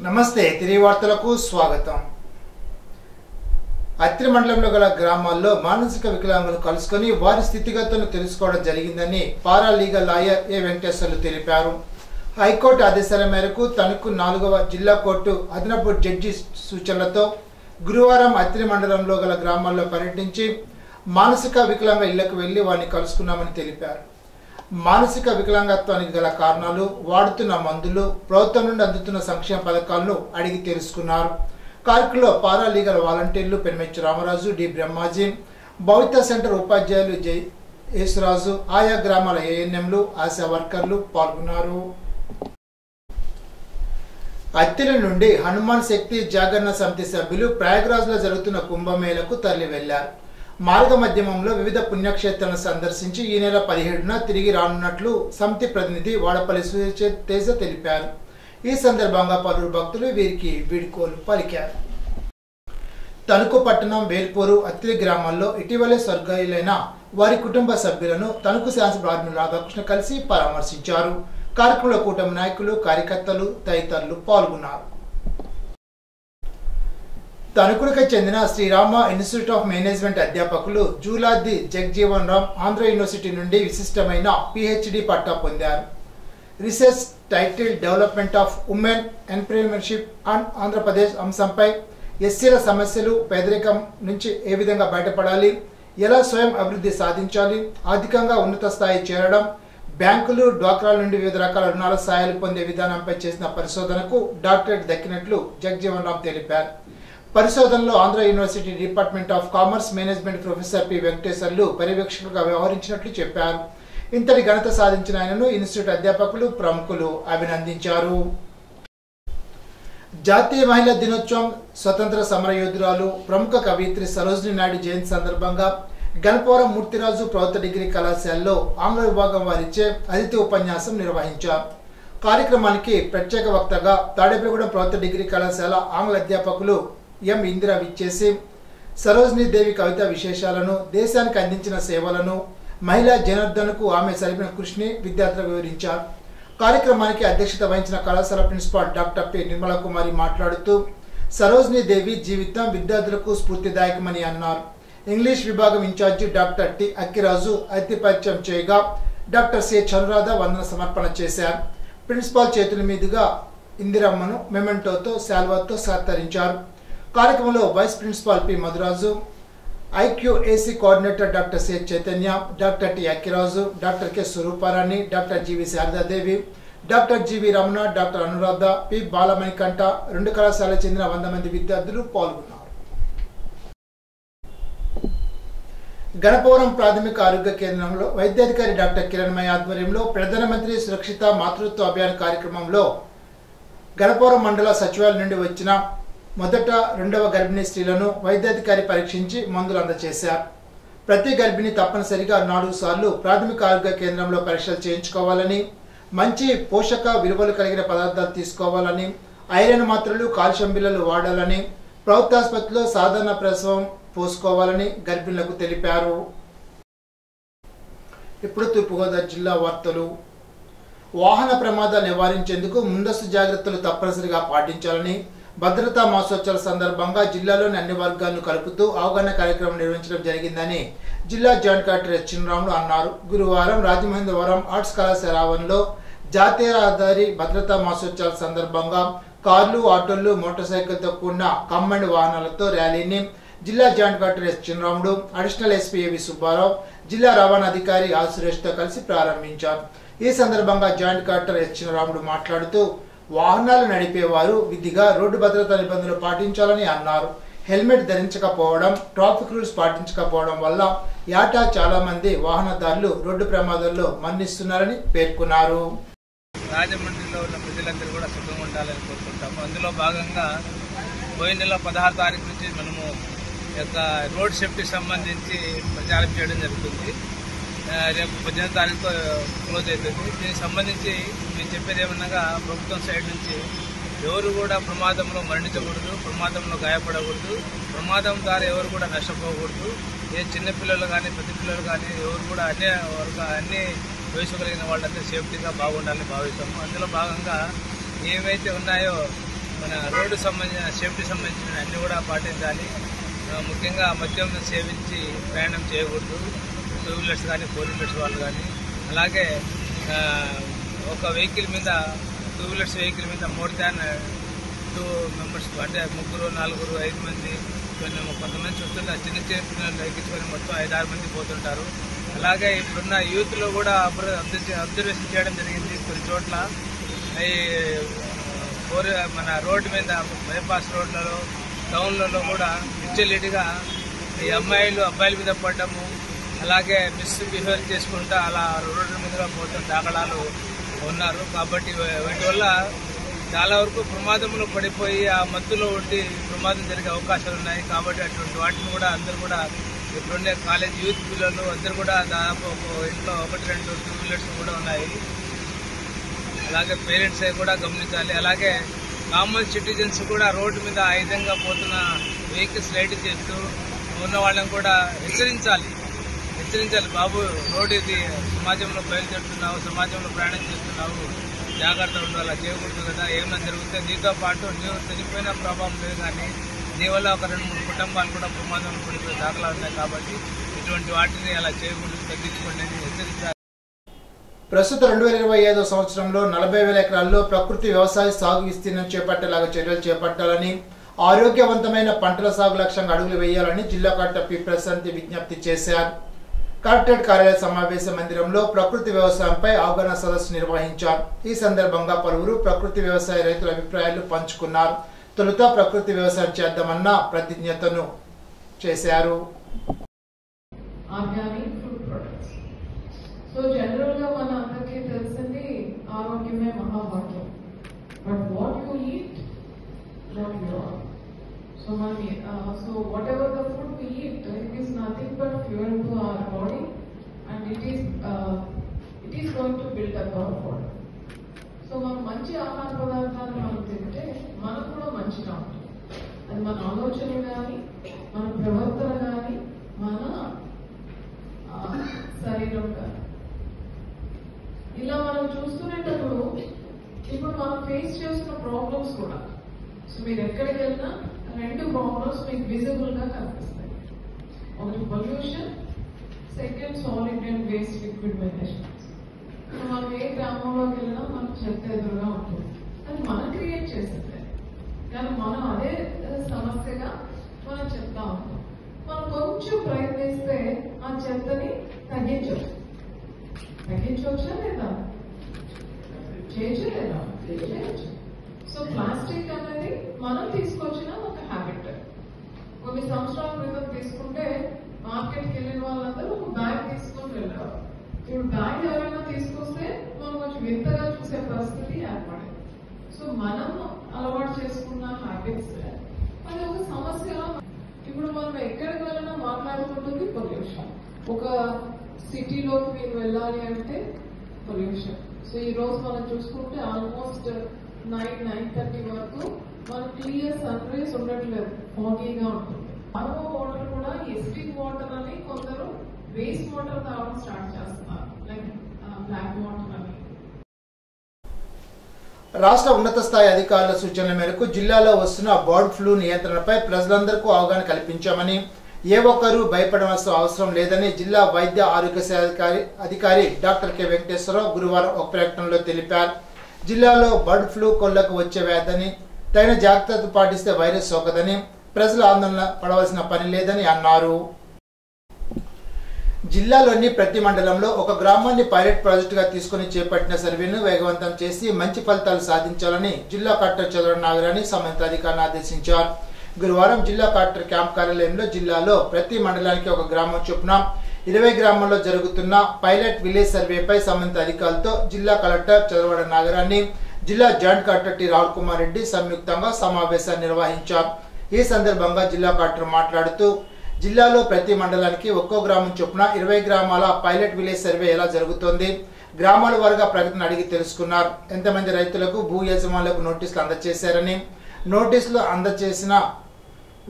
నమస్తే తిరిగి వార్తలకు స్వాగతం. అత్రి మండలంలో గల గ్రామాల్లో మానసిక వికలాంగులను కలుసుకొని వారి స్థితిగతులను తెలుసుకోవడం జరిగిందని పారా లీగల్ లాయర్ ఏ వెంకటేశ్వర్లు తెలిపారు. హైకోర్టు ఆదేశాల మేరకు తణుకు 4వ జిల్లా కోర్టు అదనపు జడ్జి సూచనలతో గురువారం అత్రి మండలంలో గల గ్రామాల్లో పర్యటించి మానసిక వికలాంగ ఇళ్లకు వెళ్లి వారిని కలుసుకున్నామని తెలిపారు. మానసిక వికలాంగత్వానికి గల కారణాలు, వాడుతున్న మందులు, ప్రభుత్వం నుండి అందుతున్న సంక్షేమ పథకాలను అడిగి తెలుసుకున్నారు. కార్యక్రమంలో పారా లీగల్ వాలంటీర్లు పెనమెచ్చు రామరాజు, డి బ్రహ్మాజీ, భవిత సెంటర్ ఉపాధ్యాయులు జై యేసురాజు, ఆయా గ్రామాల ఏఎన్ఎంలు, ఆశా వర్కర్లు పాల్గొన్నారు. అత్తిలి నుండి హనుమాన్ శక్తి జాగరణ సమితి సభ్యులు ప్రయాగ్రాజ్లో జరుగుతున్న కుంభమేళకు తరలి వెళ్లారు. మార్గ మధ్యమంలో వివిధ పుణ్యక్షేత్రాలను సందర్శించి ఈ నెల 17న తిరిగి రానున్నట్లు సమితి ప్రతినిధి వాడపల్లి తేజ తెలిపారు. ఈ సందర్భంగా పలువురు భక్తులు వీరికి వీడ్కోలు పలికారు. తణుకు పట్టణం, వేల్పూరు, అత్తిలి గ్రామాల్లో ఇటీవలే స్వర్గీయులైన వారి కుటుంబ సభ్యులను తణుకు శాసనసభ్యులు రాధాకృష్ణ కలిసి పరామర్శించారు. కార్యక్రమంలో కూటమి నాయకులు, కార్యకర్తలు తదితరులు పాల్గొన్నారు. తణుకుడికి చెందిన శ్రీరామ ఇన్స్టిట్యూట్ ఆఫ్ మేనేజ్మెంట్ అధ్యాపకులు జూలాది జగ్జీవన్ రామ్ ఆంధ్ర యూనివర్సిటీ నుండి విశిష్టమైన పిహెచ్డి పట్టా పొందారు. Research title development of women entrepreneurship and Andhra Pradesh అంశంపై ఎస్సీల సమస్యలు, పేదరికం నుంచి ఏ విధంగా బయటపడాలి, ఎలా స్వయం అభివృద్ధి సాధించాలి, ఆర్థికంగా ఉన్నత స్థాయి చేరడం, బ్యాంకులు, డ్వాక్రాల నుండి వివిధ రకాల రుణాల సాయాలు పొందే విధానంపై చేసిన పరిశోధనకు డాక్టరేట్ దక్కినట్లు జగ్జీవన్ రామ్ తెలిపారు. పరిశోధనలో Andhra university department of commerce management professor P Venkateswarlu పర్యవేక్షకులుగా వ్యవహరించినట్లు చెప్పారు. ఇంతటి ఘనత సాధించిన ఆయనను ఇన్స్టిట్యూట్ అధ్యాపకులు, ప్రముఖులు అభినందించారు. జాతీయ మహిళా దినోత్సవం, స్వతంత్ర సమరయోధురాలు, ప్రముఖ కవయిత్రి సరోజినీ నాయుడు జయంతి సందర్భంగా గణపవరం మూర్తిరాజు ప్రభుత్వ డిగ్రీ కళాశాలలో ఆంగ్ల విభాగం వారిచే అతిథి ఉపన్యాసం నిర్వహించారు. కార్యక్రమానికి ప్రత్యేక వక్తగా తాడేపల్లిగూడెం ప్రభుత్వ డిగ్రీ కళాశాల ఆంగ్ల అధ్యాపకులు ఎం ఇందిరా విచ్చేసి సరోజినీ దేవి కవిత విశేషాలను, దేశానికి అందించిన సేవలను, మహిళా జనార్దనకు ఆమె సరిపిన కృషిని విద్యార్థులకు వివరించారు. కార్యక్రమానికి అధ్యక్షత వహించిన కళాశాల ప్రిన్సిపాల్ డాక్టర్ పి నిర్మలా కుమారి మాట్లాడుతూ సరోజినీ దేవి జీవితం విద్యార్థులకు స్ఫూర్తిదాయకమని అన్నారు. ఇంగ్లీష్ విభాగం ఇన్ఛార్జి డాక్టర్ టి అక్కిరాజు అతిథి పరిచయం చేయగా డాక్టర్ సి చనురాధ వందన సమర్పణ చేశారు. ప్రిన్సిపాల్ చేతుల మీదుగా ఇందిరమ్మను మెమెంటోతో, శాల్వాతో సత్కరించారు. కార్యక్రమంలో vice principal P Madhuraju, IQAC coordinator doctor C Chaitanya, doctor T Akkiraju, doctor K Swarooparani, doctor G V Saradadevi, doctor G V Ramana, doctor Anuradha, P Balamanikantha, 2 కళాశాలకు చెందిన 100 మంది విద్యార్థులు పాల్గొన్నారు. గణపవరం ప్రాథమిక ఆరోగ్య కేంద్రంలో వైద్యాధికారి డాక్టర్ కిరణ్మయ ఆధ్వర్యంలో ప్రధానమంత్రి సురక్షిత మాతృత్వ అభియాన్ కార్యక్రమంలో గణపవరం మండల సచివాలయం నుండి వచ్చిన మొదట, 2వ గర్భిణీ స్త్రీలను వైద్యాధికారి పరీక్షించి మందులు అందజేశారు. ప్రతి గర్భిణి తప్పనిసరిగా 4 సార్లు ప్రాథమిక ఆరోగ్య కేంద్రంలో పరీక్షలు చేయించుకోవాలని, మంచి పోషక విలువలు కలిగిన పదార్థాలు తీసుకోవాలని, ఐరన్ మాత్రలు, కాల్షియం బిళ్ళలు వాడాలని, ప్రభుత్వాసుపత్రిలో సాధారణ ప్రసవం పోసుకోవాలని గర్భిణులకు తెలిపారు. ఇప్పుడు తూర్పుగోదావరి జిల్లా వార్తలు. వాహన ప్రమాదాలు నివారించేందుకు ముందస్తు జాగ్రత్తలు తప్పనిసరిగా పాటించాలని భద్రతా మాసోత్సవాల సందర్భంగా జిల్లాలోని అన్ని వర్గాలను కలుపుతూ అవగాహన కార్యక్రమం నిర్వహించడం జరిగిందని జిల్లా జాయింట్ కలెక్టర్ ఎస్ చిన్నరాములు అన్నారు. గురువారం రాజమహేంద్రవరం ఆర్ట్స్ కళాశాల ఆవరణలో జాతీయ రహదారి భద్రతా మాసోత్సవాల సందర్భంగా కార్లు, ఆటోలు, మోటార్ సైకిల్తో కూడిన కంబైన్డ్ వాహనాలతో ర్యాలీని జిల్లా joint collector S Chinnaramulu, additional SP ఏవి సుబ్బారావు, జిల్లా రవాణా అధికారి ఆర్ సురేష్తో కలిసి ప్రారంభించారు. ఈ సందర్భంగా జాయింట్ కలెక్టర్ ఎస్ చిన్నరాములు మాట్లాడుతూ వాహనాలు నడిపేవారు విధిగా రోడ్డు భద్రతా నిబంధనలు పాటించాలని అన్నారు. హెల్మెట్ ధరించకపోవడం, ట్రాఫిక్ రూల్స్ పాటించకపోవడం వల్ల ఏటా చాలా మంది వాహనదారులు రోడ్డు ప్రమాదాల్లో మరణిస్తున్నారని పేర్కొన్నారు. రాజమండ్రిలో ఉన్న ప్రజలందరూ కూడా సుఖంగా ఉండాలని కోరుకుంటాము. అందులో భాగంగా పోయిన నెల 16 తారీఖు నుంచి మనము రోడ్ సేఫ్టీకి సంబంధించి ప్రచారం చేయడం జరుగుతుంది. రేపు 18 తారీఖుతో క్లోజ్ అవుతుంది. దీనికి సంబంధించి మేము చెప్పేది ఏమనగా ప్రభుత్వం సైడ్ నుంచి ఎవరు కూడా ప్రమాదంలో మరణించకూడదు, ప్రమాదంలో గాయపడకూడదు, ప్రమాదం ద్వారా ఎవరు కూడా నష్టపోకూడదు. ఏ చిన్నపిల్లలు కానీ పెద్ద పిల్లలు కానీ ఎవరు కూడా అన్ని వయసు కలిగిన వాళ్ళంతా సేఫ్టీగా బాగుండాలని భావిస్తాము. అందులో భాగంగా ఏవైతే ఉన్నాయో మన రోడ్డు సంబంధించిన సేఫ్టీ సంబంధించిన అన్నీ కూడా పాటించాలి. ముఖ్యంగా మద్యం సేవించి ప్రయాణం చేయకూడదు, 2 వీలర్స్ కానీ 4 వీలర్స్ వాళ్ళు కానీ. అలాగే ఒక వెహికల్ మీద 2 వీలర్స్ వెహికల్ మీద మోర్ దాన్ 2 మెంబర్స్ అంటే 3, 4, 5 మంది కొంతమంది చూస్తుంటారు. చిన్న చిన్న పిల్లలు ఎక్కించుకొని మొత్తం 5-6 మంది పోతుంటారు. అలాగే ఇప్పుడున్న యూత్లో కూడా అబ్జర్వేషన్ చేయడం జరిగింది. కొన్ని చోట్ల మన రోడ్డు మీద బైపాస్ రోడ్లలో టౌన్లలో కూడా విచ్చలిడిగా ఈ అబ్బాయిల మీద పడ్డము, అలాగే మిస్బిహేవ్ చేసుకుంటా అలా రోడ్డు మీదుగా పోతున్న దాఖలాలు ఉన్నారు. కాబట్టి వీటి వల్ల చాలా వరకు ప్రమాదంలో పడిపోయి ఆ మత్తులో ఉండి ప్రమాదం జరిగే అవకాశాలు ఉన్నాయి. కాబట్టి అటువంటి వాటిని కూడా అందరూ కూడా ఇప్పుడుండే కాలేజ్ యూత్ పిల్లలు అందరూ కూడా దాదాపు ఇంట్లో 1-2 2 వీలర్స్ కూడా ఉన్నాయి. అలాగే పేరెంట్స్ కూడా గమనించాలి. అలాగే కామన్ సిటిజన్స్ కూడా రోడ్డు మీద ఆ విధంగా పోతున్న వెహికల్స్ రైడ్ చేస్తూ ఉన్న వాళ్ళని కూడా హెచ్చరించాలి. బాబు, రోడ్డు ఇది సమాజంలో బయలుదేరుతున్నావు, సమాజంలో ప్రయాణం చేస్తున్నావు, జాగ్రత్త ఉండాలి, అలా చేయకూడదు కదా. ఏమైనా జరిగితే నీతో పాటు నీవు చనిపోయిన ప్రభావం లేదు, కానీ నీ వల్ల ఒక 2-3 కుటుంబాలు కూడా ప్రమాదంలో పడిపోయే దాఖలాలు ఉన్నాయి. కాబట్టి ఇటువంటి వాటిని అలా చేయకూడదు, తగ్గించుకోండి అని హెచ్చరించాలి. ప్రస్తుత 2025 సంవత్సరంలో 40,000 ఎకరాల్లో ప్రకృతి వ్యవసాయ సాగు విస్తీర్ణం చేపట్టేలాగా చర్యలు చేపట్టాలని, ఆరోగ్యవంతమైన పంటల సాగు లక్ష్యంగా అడుగులు వేయాలని జిల్లా కలెక్టర్ పి ప్రశాంతి విజ్ఞప్తి చేశారు. కలెక్టరేట్ కార్యాలయ సమావేశ మందిరంలో ప్రకృతి వ్యవసాయంపై అవగాహన సదస్సు నిర్వహించారు. ఈ సందర్భంగా పలువురు ప్రకృతి వ్యవసాయ రైతుల అభిప్రాయాలు పంచుకున్నారు. తొలుత ప్రకృతి వ్యవసాయం చేద్దామన్న ప్రతిజ్ఞతను చేశారు. సో జనరల్ గా మన అందరికీ తెలిసింది ఆరోగ్యమే మహాభాగ్యం. But what you eat, what you are. So so whatever the food we eat, it is nothing but fuel to our body and it is going to build up our body. So మనం మంచి ఆహార పదార్థాలు మనం తింటే మనకు కూడా మంచిగా ఉంటుంది. అది మన ఆలోచనలు కానీ, మన ప్రవర్తన కానీ, మన శరీరం కానీ. ఇలా మనం చూస్తున్నప్పుడు ఇప్పుడు మనం ఫేస్ చేస్తున్న ప్రాబ్లమ్స్ కూడా, సో మీరు ఎక్కడికి వెళ్ళినా 2 ప్రాబ్లమ్స్ మీకు విజిబుల్ గా కనిపిస్తాయి. ఒకటి pollution, second solid and waste liquid management. So మనం ఏ గ్రామంలోకి వెళ్ళినా మనకు చెత్త ఎదురుగా ఉంటుంది. అది మనం క్రియేట్ చేసిందే, కానీ మనం అదే సమస్యగా మనం చెప్తా ఉంటాం. మనం కొంచెం ప్రయత్నిస్తే ఆ చెత్తని తగ్గించవచ్చు. తగ్గించవచ్చా లేదా? చేయలేదా? చేయొచ్చు. సో ప్లాస్టిక్ అనేది మనం తీసుకొచ్చిన ఒక హ్యాబిట్. కొన్ని సంవత్సరాల క్రితం తీసుకుంటే మార్కెట్కి వెళ్ళిన వాళ్ళందరూ ఒక బ్యాగ్ తీసుకొని వెళ్ళారు. ఇప్పుడు బ్యాగ్ ఎవరైనా తీసుకొస్తే మనం కొంచెం వింతగా చూసే పరిస్థితి ఏర్పడింది. సో మనం అలవాటు చేసుకున్న హ్యాబిట్స్ అది ఒక సమస్యగా. ఇప్పుడు మనం ఎక్కడికి వెళ్ళినా మాట్లాడుకుంటుంది పొల్యూషన్. ఒక సిటీలోకి మీరు వెళ్ళాలి అంటే పొల్యూషన్. సో ఈ రోజు మనం చూసుకుంటే ఆల్మోస్ట్ 9-9:30 వరకు మన క్లియర్ సన్ రేస్ ఉండట్లేదు, ఫాగీగా ఉంటుంది. ఆర్ఓ వాటర్ కూడా ఎస్టిక్ వాటర్ అని కొందరు వేస్ట్ వాటర్ తాగడం స్టార్ట్ చేస్తున్నారు, లైక్ బ్లాక్ వాటర్ అని. రాష్ట్ర ఉన్నత స్థాయి అధికారుల సూచనల మేరకు జిల్లాలో వస్తున్న బర్డ్ ఫ్లూ నియంత్రణపై ప్రజలందరికీ అవగాహన కల్పించామని, ఏ ఒక్కరూ భయపడవలసిన అవసరం లేదని జిల్లా వైద్య ఆరోగ్య శాఖ అధికారి డాక్టర్ కె వెంకటేశ్వరరావు గురువారం ఒక ప్రకటనలో తెలిపారు. జిల్లాలో బర్డ్ ఫ్లూ కొల్లకు వచ్చే వ్యాధని, తగిన జాగ్రత్తలు పాటిస్తే వైరస్ సోకదని, ప్రజలు ఆందోళన పడవలసిన పని లేదని అన్నారు. జిల్లాలోని ప్రతి మండలంలో ఒక గ్రామాన్ని పైలట్ ప్రాజెక్టుగా తీసుకుని చేపట్టిన సర్వేను వేగవంతం చేసి మంచి ఫలితాలు సాధించాలని జిల్లా కలెక్టర్ చంద్ర నాగరాణి సంబంధిత అధికారులను ఆదేశించారు. గురువారం జిల్లా కలెక్టర్ క్యాంప్ కార్యాలయంలో జిల్లాలో ప్రతి మండలానికి ఒక గ్రామం చొప్పున 20 గ్రామాల్లో జరుగుతున్న పైలట్ విలేజ్ సర్వేపై సంబంధిత అధికారులతో జిల్లా కలెక్టర్ చంద్రవడ నాగరాణి, జిల్లా joint collector T Rahul Kumar Reddy సంయుక్తంగా సమావేశాన్ని నిర్వహించారు. ఈ సందర్భంగా జిల్లా కలెక్టర్ మాట్లాడుతూ, జిల్లాలో ప్రతి మండలానికి ఒక్కో గ్రామం చొప్పున 20 గ్రామాల పైలట్ విలేజ్ సర్వే ఎలా జరుగుతోంది, గ్రామాల వారుగా ప్రగతిని అడిగి తెలుసుకున్నారు. ఎంతమంది రైతులకు భూ యజమానులకు నోటీసులు అందజేశారని, నోటీసులు అందజేసిన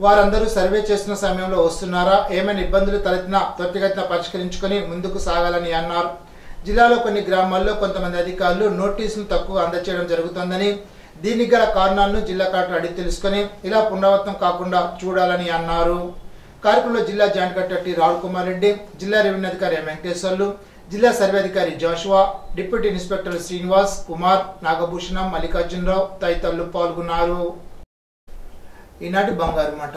వారందరూ సర్వే చేస్తున్న సమయంలో వస్తున్నారా, ఏమైనా ఇబ్బందులు తలెత్తినా త్వరితగతిన పరిష్కరించుకొని ముందుకు సాగాలని అన్నారు. జిల్లాలో కొన్ని గ్రామాల్లో కొంతమంది అధికారులు నోటీసులు తక్కువ అందజేయడం జరుగుతోందని, దీనికి గల కారణాలను జిల్లా కలెక్టర్ అడిగి తెలుసుకుని ఇలా పునరావృతం కాకుండా చూడాలని అన్నారు. కార్యక్రమంలో జిల్లా joint collector T రావుల్ Kumar Reddy, జిల్లా రెవెన్యూ అధికారి వెంకటేశ్వర్లు, జిల్లా సర్వే అధికారి జాషువా, డిప్యూటీ ఇన్స్పెక్టర్ శ్రీనివాస్ కుమార్, నాగభూషణం, మల్లికార్జునరావు తదితరులు పాల్గొన్నారు. ఈనాటి బంగారు మాట.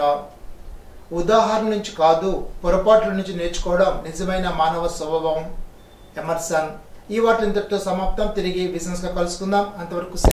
ఉదాహరణ నుంచి కాదు, పొరపాట్ల నుంచి నేర్చుకోవడం నిజమైన మానవ స్వభావం. ఎమర్సన్. ఈ వార్తలు ఇంతటితో సమాప్తం. తిరిగి బిజినెస్ గా కలుసుకుందాం. అంతవరకు